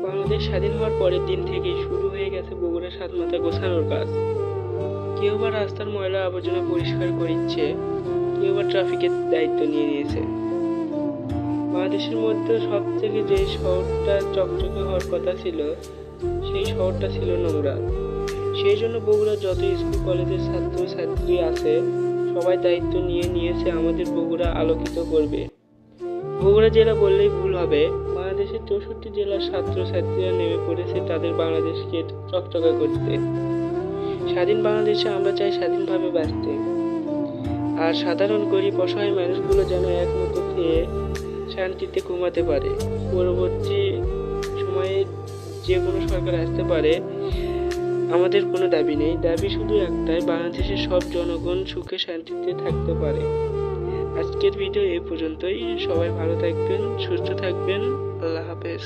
বাংলাদেশ স্বাধীন হওয়ার পরের দিন থেকেই শুরু হয়ে গেছে বগুড়া সাত মাথা গোছানোর কাজ। কেউ বা রাস্তার ময়লা আবর্জনা পরিষ্কার করছে, কেউ বা ট্রাফিকের দায়িত্ব নিয়ে নিয়েছে। বাংলাদেশের মধ্যে সব থেকে যে শহরটা চকচকে হওয়ার কথা ছিল, সেই শহরটা ছিল নোংরা। সেই জন্য বগুড়ার যত স্কুল কলেজের ছাত্র ছাত্রী আছে, সবাই দায়িত্ব নিয়ে নিয়েছে আমাদের বগুড়া আলোকিত করবে। বগুড়া জেলা বললেই ভুল হবে, বাংলাদেশের 64 জেলার ছাত্র ছাত্রীরা নেমে পড়েছে তাদের বাংলাদেশকে চকচকা করতে। স্বাধীন বাংলাদেশে আমরা চাই স্বাধীনভাবে বাঁচতে, আর সাধারণ গরিব অসহায় মানুষগুলো যেন এক মুঠো খেয়ে শান্তিতে ঘুমাতে পারে। পরবর্তী সময়ে যে কোনো সরকার আসতে পারে, আমাদের কোনো দাবি নেই, দাবি শুধু একটাই, বাংলাদেশের সব জনগণ সুখে শান্তিতে থাকতে পারে। আজকের ভিডিও এই পর্যন্তই। সবাই ভালো থাকবেন, সুস্থ থাকবেন। আল্লাহ হাফেজ।